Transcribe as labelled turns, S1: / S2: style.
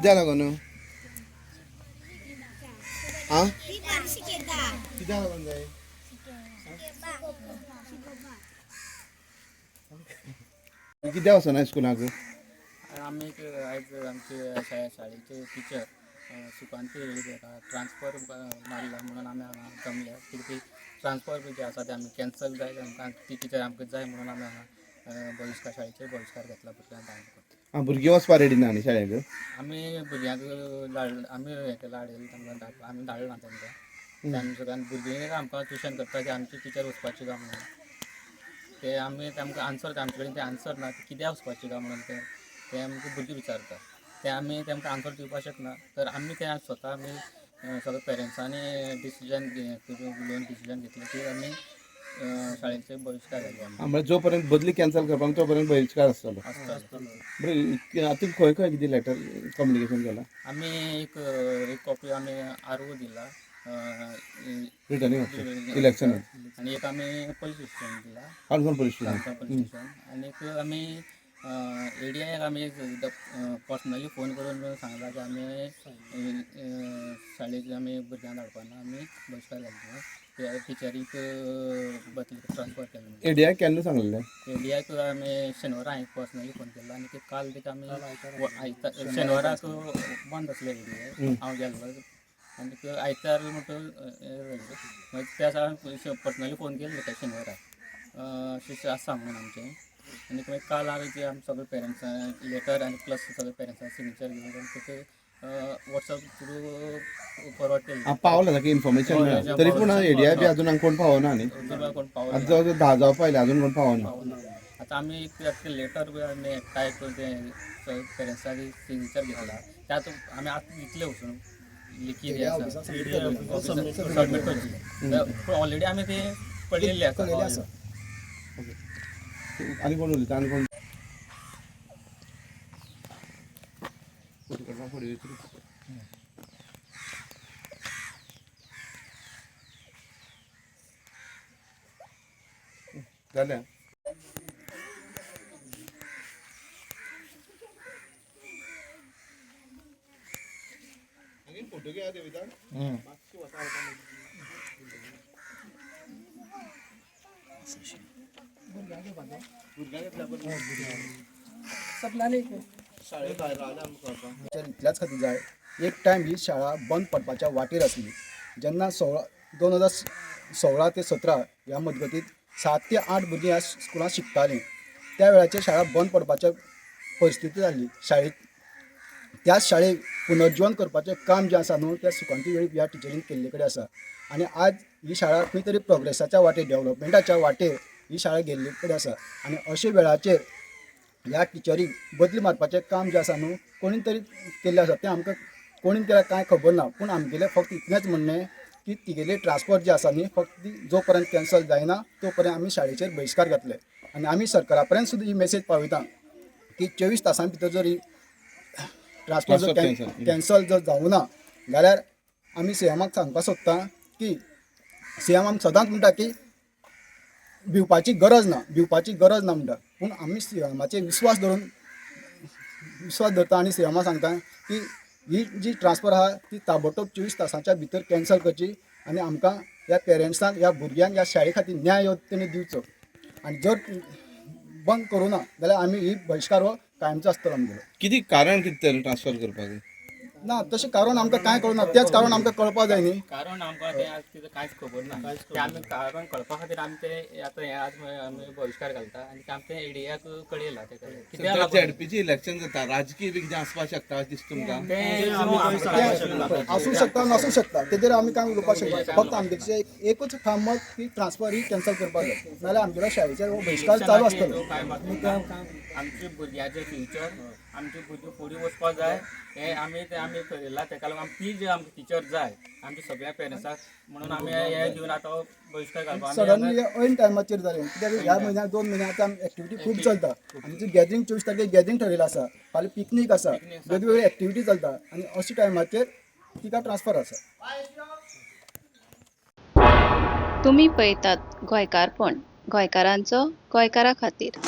S1: कित्याक लागून आं कित्याक लागून जाय कित्याक वचना स्कुलाक
S2: आम्ही आयज आमचे शाळेचे टिचर सुकांती ट्रान्सफर मारला म्हणून आम्ही हांगा जमल्या कित्याक ट्रान्सफर जे आसा ते आमी कॅन्सल जाय आमकां ती टिचर आमकां जाय म्हणून आमी हांगा बहिष्कार शाळेचेर बहिष्कार घेतला भुरग्यांक धाडून
S1: भुरगीं वचपा रेडी ना न्ही शाळेक
S2: आमी भुरग्यांक आमी हें केला हाडयला तांकां आमी धाडला तांकां तांच्यान भुरगीं आमकां ट्युशन करता की आमची टिचर वचपाची काय म्हणून ते आमी तांकां आन्सर आमचे कडेन ते आन्सर ना कित्याक वचपाची काय म्हणून ते आमकां भुरगीं विचारता ते आमी तांकां आन्सर दिवपाक शकना तर आमी ते स्वता आमी सगळे पेरंट्सांनी डिसिजन उलोवन डिसिजन घेतलें की आमी शाळेचे बहिष्कार घालया
S1: म्हणजे जो पर्यंत बदली कॅन्सल करपाक तो पर्यंत बहिष्कार आसतलो बरें आतां खंय खंय कितें लेटर कम्युनिकेशन केलां
S2: आमी एक कॉपी आमी आरओ दिला
S1: रिटर्निंग इलेक्शन
S2: आनी एक आमी पुलीस स्टेशन दिला
S1: काणकोण पुलीस स्टेशन
S2: स्टेशन आनी एक आमी एडीआयक आमी पर्सनली फोन करून सांगला की आमी शाळेक आमी भुरग्यांक धाडपाना आमी बहिष्कार घालता त्या टिचरीक बदली ट्रान्सफर केलें
S1: एडीआय केन्ना सांगलेलें
S2: एडीआयक आमी शेनवारा हांवें पर्सनली फोन केला आनी काल तिका आमी शेनवाराक बंद आसलें एडीआय हांव गेल्लो आनी आयतार म्हणटा त्या सावन पर्सनली फोन केल्लो तेका शेनवाराक अशें आसा म्हणून आमचें आनी काल हांवें आमी सगळे पेरंट्सां लेटर आनी प्लस सगळे पेरंट्सां सिग्नेचर घेवन तेका वॉट्सअप थ्रू फॉरवर्ड केलें
S1: पावला ताका इन्फॉर्मेशन मेळ्ळा तरी पूण एडीआय बी अजून कोण पावना न्ही
S2: कोण पावना
S1: आतां जवळ 10 जावपा आयले अजून कोण पावना
S2: आतां आमी लेटर बी आमी टायप तें पेरंट्सांची सिग्नेचर घेतला त्यात आमी आतां इतले वचून लिखी आसा सबमीट करची ऑलरेडी आमी ते पडलेली आसा
S1: आनी कोण उलयता आनी कोण जालें फोटो घे देविता
S3: इतल्याच खातीर जाय एक टायम ही शाळा बंद पडपाच्या वाटेर आसली जेन्ना 2016 ते 17 ह्या मजगतीत 7 ते 8 भुरगीं ह्या स्कुलांत शिकतालीं त्या वेळाचेर शाळा बंद पडपाच्या परिस्थिती जाल्ली शाळेक त्याच शाळेक पुनर्जीवन करपाचें काम जें आसा न्हू त्या सुकांती वेळी ह्या टिचरीन केल्ले कडेन आसा आनी आज ही शाळा खंय तरी प्रोग्रेसाच्या वाटेर डेव्हलपमेंटाच्या वाटेर ही शाळा गेल्ले कडेन आसा आनी अशे वेळाचेर ह्या टिचरीक बदली मारपाचें काम जें आसा न्हू कोणी तरी केल्लें आसा तें आमकां कोणी केल्यार कांय खबर ना पूण आमगेलें फक्त इतलेंच म्हणणें की तिगेली ट्रान्सफर जी आसा न्ही फक्त जो पर्यंत कॅन्सल जायना तो पर्यंत आमी शाळेचेर बहिष्कार घातले आनी आमी सरकारा पर्यंत सुद्दां ही मेसेज पावयता की 24 तासां भितर जर ही ट्रान्सफर जर कॅन्सल जर जावना जाल्यार आमी सीएमाक सांगपाक सोदता की सीएम आमी सदांच म्हणटा की भिवपाची गरज ना म्हणटा पूण आमी सीएमाचेर विश्वास धरता आनी सीएमाक सांगता की ही जी ट्रान्सफर आहा ती ताबडतोब 24 तासांच्या भितर कॅन्सल करची आनी आमकां ह्या पेरंट्सांक ह्या भुरग्यांक ह्या शाळे खातीर न्याय ह्यो तेणी दिवचो आनी जर बंद करूं ना जाल्यार आमी ही बहिष्कार हो कायमचो आसतलो आमगेलो
S1: कितें कारण कितें ट्रान्सफर करपाक
S3: ना तशें कारण आमकां कांय कळना तेंच कारण आमकां कळपा जाय न्ही
S2: कारण आमकां तें आज कितें कांयच खबर ना ते आमी कारण कळपा खातीर आमी ते आतां हें आज आमी बहिष्कार घालता आनी आमी तें एडीआयक कळयलां तेका कित्याक
S1: झेडपीची इलेक्शन जाता राजकीय बी कितें आसपाक शकता अशें दिसता तुमकां
S3: आसूं शकता नसूं शकता तेजेर आमी कांय उलोवपाक शकना फक्त आमचें एकूच ठाम मत की ट्रान्सफर ही कॅन्सल करपाक जाय नाल्यार आमगेलो शाळेचेर हो बहिष्कार चालू आसतलो
S2: आमच्या भुरग्याचें फ्युचर आमची भुरगीं फुडें वचपाक जाय हें आमी ठरयलां तेका लागून ती जी आमकां टिचर जाय आमच्या सगळ्या पेरंट्साक म्हणून आमी हें घेवन आतां बहिष्कार घालपाक
S3: सडनली ऐन टायमाचेर जालें कित्याक ह्या म्हयन्याक 2 म्हयन्या आतां एक्टिविटी खूब चलता आमची गॅदरींग 24 तारखेर गॅदरींग ठरयला आसा फाल्यां पिकनीक आसा वेगवेगळी एक्टिविटी चलता आनी अशा टायमाचेर तिका ट्रान्सफर आसा
S4: तुम्ही पळयतात गोंयकारपण गोंयकारांचो गोंयकारा खातीर